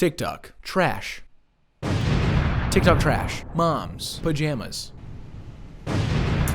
TikTok, trash. TikTok trash. Moms, pajamas.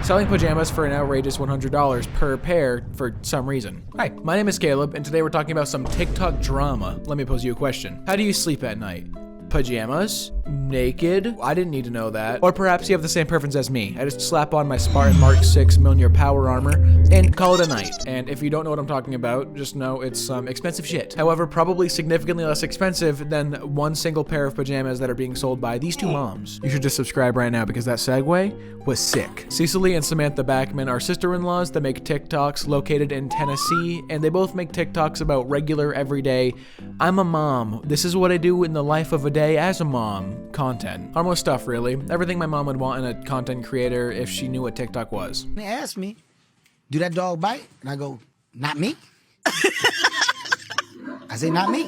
Selling pajamas for an outrageous $100 per pair for some reason. Hi, my name is Caleb, and today we're talking about some TikTok drama. Let me pose you a question. How do you sleep at night? Pajamas? Naked? I didn't need to know that. Or perhaps you have the same preference as me. I just slap on my Spartan Mark 6 Mjolnir power armor and call it a night. And if you don't know what I'm talking about, just know it's some expensive shit. However, probably significantly less expensive than one single pair of pajamas that are being sold by these two moms. You should just subscribe right now because that segue was sick. Cecily and Samantha Backman are sister-in-laws that make TikToks located in Tennessee, and they both make TikToks about regular, everyday, I'm a mom. This is what I do in the life of a day as a mom content. Harmless stuff, really. Everything my mom would want in a content creator if she knew what TikTok was. They asked me, do that dog bite? And I go, not me. I say, not me.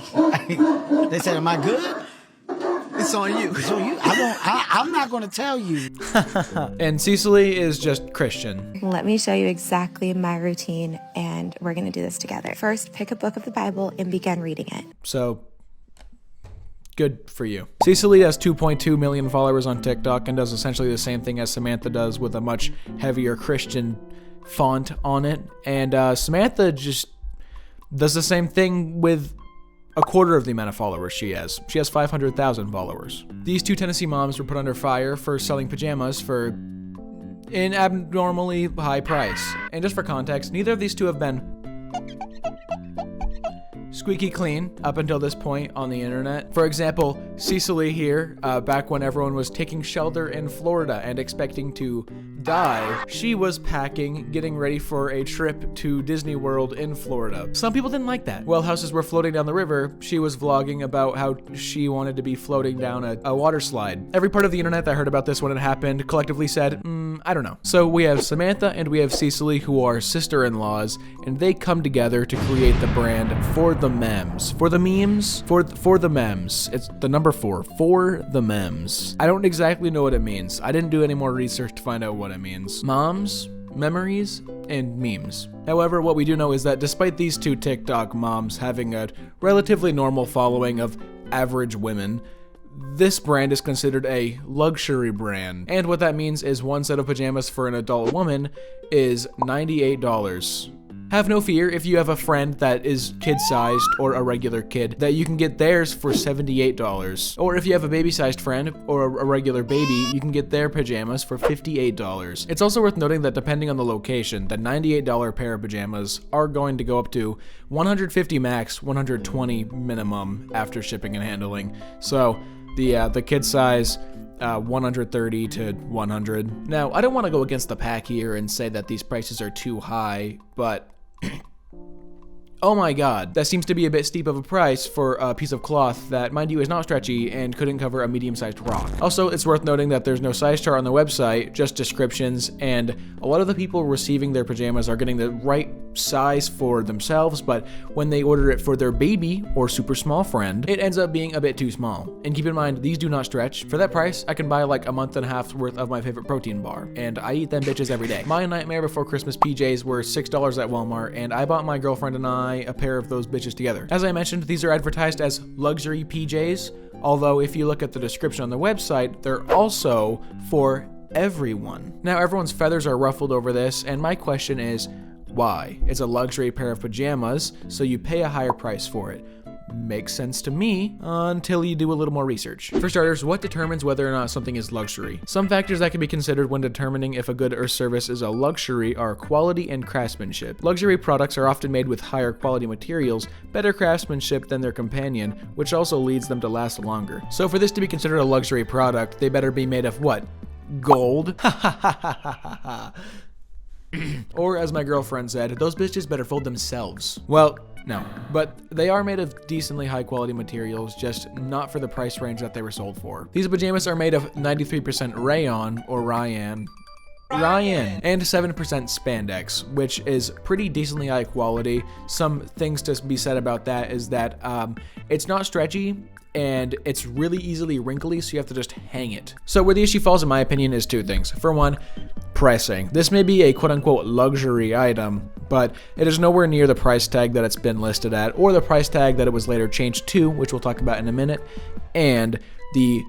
They said, am I good? It's on you. It's on you. I'm not going to tell you. And Cecily is just Christian. Let me show you exactly my routine, and we're going to do this together. First, pick a book of the Bible and begin reading it. So, good for you. Cecily has 2.2 million followers on TikTok and does essentially the same thing as Samantha does with a much heavier Christian font on it. And Samantha just does the same thing with a quarter of the amount of followers she has. She has 500,000 followers. These two Tennessee moms were put under fire for selling pajamas for an abnormally high price. And just for context, neither of these two have been squeaky clean up until this point on the internet. For example, Cecily here, back when everyone was taking shelter in Florida and expecting to die, she was packing, getting ready for a trip to Disney World in Florida. Some people didn't like that. While houses were floating down the river, she was vlogging about how she wanted to be floating down a water slide. Every part of the internet that heard about this when it happened collectively said, I don't know. So we have Samantha and we have Cecily, who are sister-in-laws, and they come together to create the brand for the memes. For the memes? For the memes. It's the number 4. For the memes. I don't exactly know what it means. I didn't do any more research to find out what it means. Moms, memories, and memes. However, what we do know is that despite these two TikTok moms having a relatively normal following of average women, this brand is considered a luxury brand. And what that means is one set of pajamas for an adult woman is $98. Have no fear if you have a friend that is kid-sized or a regular kid, that you can get theirs for $78. Or if you have a baby-sized friend or a regular baby, you can get their pajamas for $58. It's also worth noting that depending on the location, the $98 pair of pajamas are going to go up to $150 max, $120 minimum after shipping and handling. So the kid size, 130 to 100. Now, I don't want to go against the pack here and say that these prices are too high, but oh my god, that seems to be a bit steep of a price for a piece of cloth that, mind you, is not stretchy and couldn't cover a medium-sized rock. Also, it's worth noting that there's no size chart on the website, just descriptions, and a lot of the people receiving their pajamas are getting the right size for themselves, but when they order it for their baby or super small friend, it ends up being a bit too small. And keep in mind, these do not stretch. For that price, I can buy like a month and a half's worth of my favorite protein bar, and I eat them bitches every day. My Nightmare Before Christmas PJs were $6 at Walmart, and I bought my girlfriend and I a pair of those bitches together. As I mentioned, these are advertised as luxury PJs, although if you look at the description on the website, they're also for everyone. Now, everyone's feathers are ruffled over this, and my question is, why? It's a luxury pair of pajamas, so you pay a higher price for it. Makes sense to me until you do a little more research. For starters, what determines whether or not something is luxury? Some factors that can be considered when determining if a good or service is a luxury are quality and craftsmanship. Luxury products are often made with higher quality materials, better craftsmanship than their companion, which also leads them to last longer. So for this to be considered a luxury product, they better be made of what? Gold? Ha ha ha ha ha ha. Or as my girlfriend said, those bitches better fold themselves. Well, no, but they are made of decently high quality materials, just not for the price range that they were sold for. These pajamas are made of 93% rayon or rayon and 7% spandex, which is pretty decently high quality. Some things to be said about that is that it's not stretchy, and it's really easily wrinkly, so you have to just hang it. So where the issue falls, in my opinion, is two things. For one, pricing. This may be a quote-unquote luxury item, but it is nowhere near the price tag that it's been listed at, or the price tag that it was later changed to, which we'll talk about in a minute. And the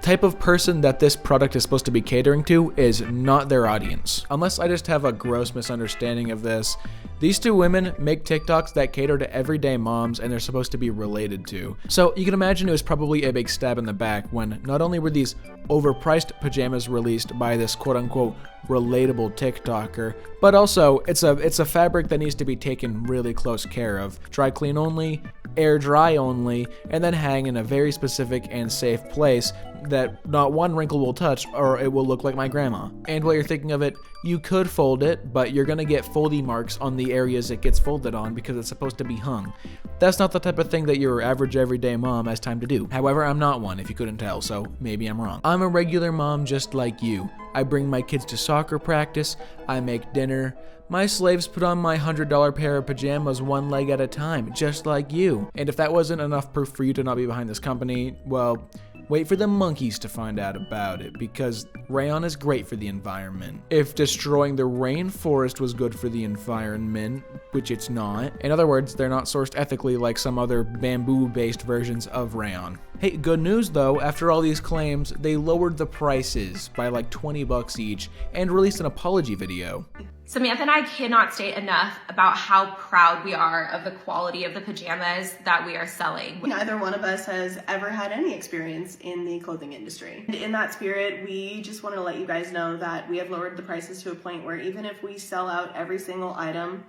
type of person that this product is supposed to be catering to is not their audience. Unless I just have a gross misunderstanding of this, these two women make TikToks that cater to everyday moms and they're supposed to be related to. So you can imagine it was probably a big stab in the back when not only were these overpriced pajamas released by this quote-unquote relatable TikToker, but also it's a fabric that needs to be taken really close care of. Dry clean only, air dry only, and then hang in a very specific and safe place that not one wrinkle will touch or it will look like my grandma. And while you're thinking of it, you could fold it, but you're gonna get foldy marks on the areas it gets folded on because it's supposed to be hung. That's not the type of thing that your average everyday mom has time to do. However, I'm not one, if you couldn't tell, so maybe I'm wrong. I'm a regular mom just like you. I bring my kids to soccer practice, I make dinner. My slaves put on my $100 pair of pajamas one leg at a time, just like you. And if that wasn't enough proof for you to not be behind this company, well, wait for the monkeys to find out about it, because rayon is great for the environment. If destroying the rainforest was good for the environment, which it's not. In other words, they're not sourced ethically like some other bamboo-based versions of rayon. Hey, good news though, after all these claims, they lowered the prices by like 20 bucks each and released an apology video. Samantha and I cannot state enough about how proud we are of the quality of the pajamas that we are selling. Neither one of us has ever had any experience in the clothing industry. And in that spirit, we just want to let you guys know that we have lowered the prices to a point where even if we sell out every single item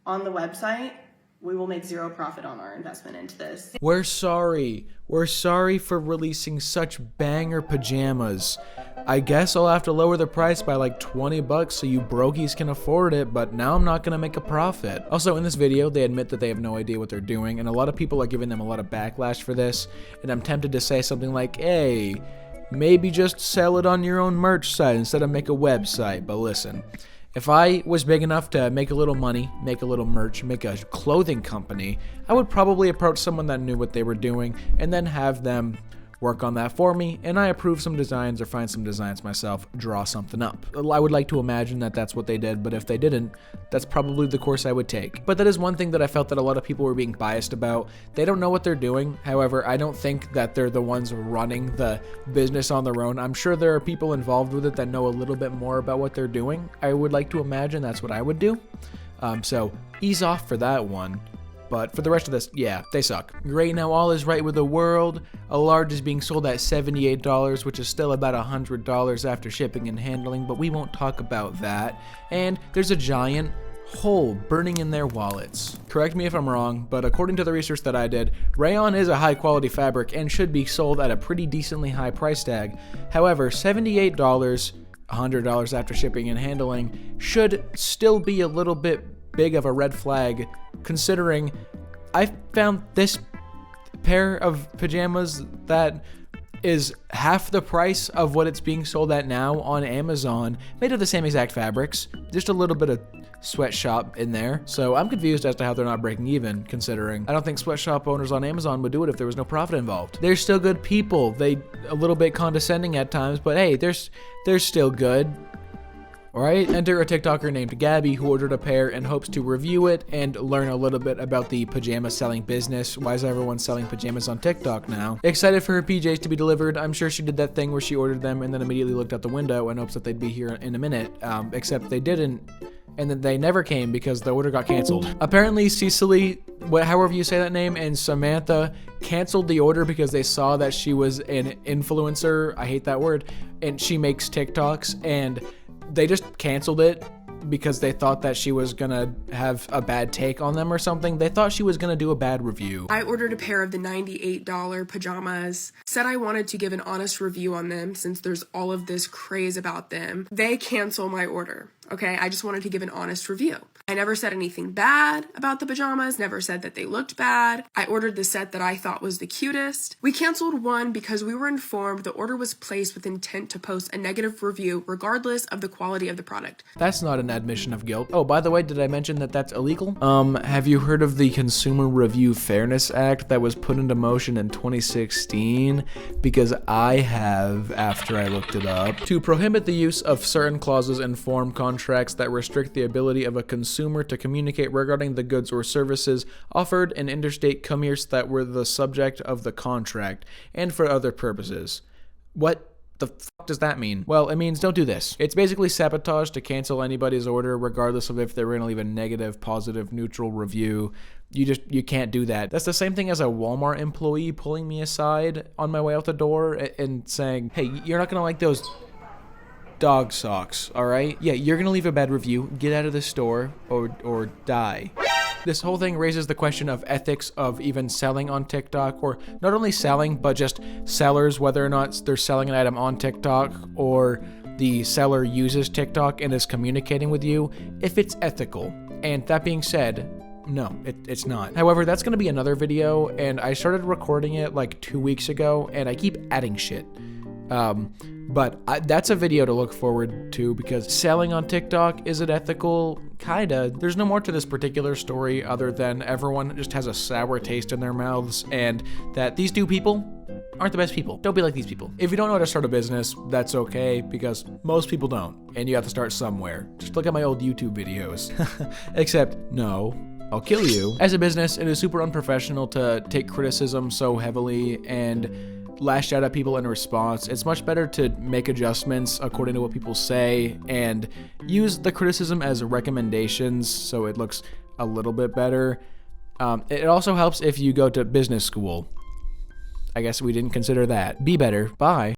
on the website, we will make zero profit on our investment into this. We're sorry. We're sorry for releasing such banger pajamas. I guess I'll have to lower the price by like 20 bucks so you brokies can afford it, but now I'm not gonna make a profit. Also, in this video, they admit that they have no idea what they're doing, and a lot of people are giving them a lot of backlash for this, and I'm tempted to say something like, hey, maybe just sell it on your own merch site instead of make a website. But listen, if I was big enough to make a little money, make a little merch, make a clothing company, I would probably approach someone that knew what they were doing and then have them work on that for me, and I approve some designs or find some designs myself, draw something up. I would like to imagine that that's what they did, but if they didn't, that's probably the course I would take. But that is one thing that I felt that a lot of people were being biased about. They don't know what they're doing. However, I don't think that they're the ones running the business on their own. I'm sure there are people involved with it that know a little bit more about what they're doing. I would like to imagine that's what I would do. So ease off for that one. But for the rest of this, yeah, they suck. Great, now all is right with the world. A large is being sold at $78, which is still about $100 after shipping and handling, but we won't talk about that. And there's a giant hole burning in their wallets. Correct me if I'm wrong, but according to the research that I did, rayon is a high quality fabric and should be sold at a pretty decently high price tag. However, $78, $100 after shipping and handling should still be a little bit big of a red flag, considering I found this pair of pajamas that is half the price of what it's being sold at now on Amazon, made of the same exact fabrics, just a little bit of sweatshop in there. So I'm confused as to how they're not breaking even, considering I don't think sweatshop owners on Amazon would do it if there was no profit involved. They're still good people. They a little bit condescending at times, but hey, they're still good. Alright, enter a TikToker named Gabbie who ordered a pair and hopes to review it and learn a little bit about the pajama selling business. Why is everyone selling pajamas on TikTok now? Excited for her PJs to be delivered. I'm sure she did that thing where she ordered them and then immediately looked out the window and hopes that they'd be here in a minute, except they didn't. And then they never came because the order got canceled. Apparently Cecily, however you say that name, and Samantha canceled the order because they saw that she was an influencer, I hate that word, and she makes TikToks, and they just canceled it because they thought that she was gonna have a bad take on them or something. They thought she was gonna do a bad review. I ordered a pair of the $98 pajamas, said I wanted to give an honest review on them since there's all of this craze about them. They cancel my order. Okay, I just wanted to give an honest review. I never said anything bad about the pajamas, never said that they looked bad. I ordered the set that I thought was the cutest. We canceled one because we were informed the order was placed with intent to post a negative review regardless of the quality of the product. That's not an admission of guilt. Oh, by the way, did I mention that that's illegal? Have you heard of the Consumer Review Fairness Act that was put into motion in 2016? Because I have, after I looked it up, to prohibit the use of certain clauses in form contracts that restrict the ability of a consumer to communicate regarding the goods or services offered in interstate commerce that were the subject of the contract, and for other purposes. What the fuck does that mean? Well, it means don't do this. It's basically sabotage to cancel anybody's order regardless of if they're going to leave a negative, positive, neutral review. You can't do that. That's the same thing as a Walmart employee pulling me aside on my way out the door and saying, hey, you're not going to like those dog socks, all right? Yeah, you're gonna leave a bad review, get out of the store, or die. This whole thing raises the question of ethics of even selling on TikTok, or not only selling, but just sellers, whether or not they're selling an item on TikTok, or the seller uses TikTok and is communicating with you, if it's ethical. And that being said, no, it's not. However, that's gonna be another video, and I started recording it like 2 weeks ago, and I keep adding shit. But that's a video to look forward to, because selling on TikTok, is it ethical? Kinda. There's no more to this particular story other than everyone just has a sour taste in their mouths, and that these two people aren't the best people. Don't be like these people. If you don't know how to start a business, that's okay, because most people don't, and you have to start somewhere. Just look at my old YouTube videos. Except, no, I'll kill you. As a business, it is super unprofessional to take criticism so heavily and lash out at people in response. It's much better to make adjustments according to what people say and use the criticism as recommendations so it looks a little bit better. It also helps if you go to business school. I guess we didn't consider that. Be better. Bye.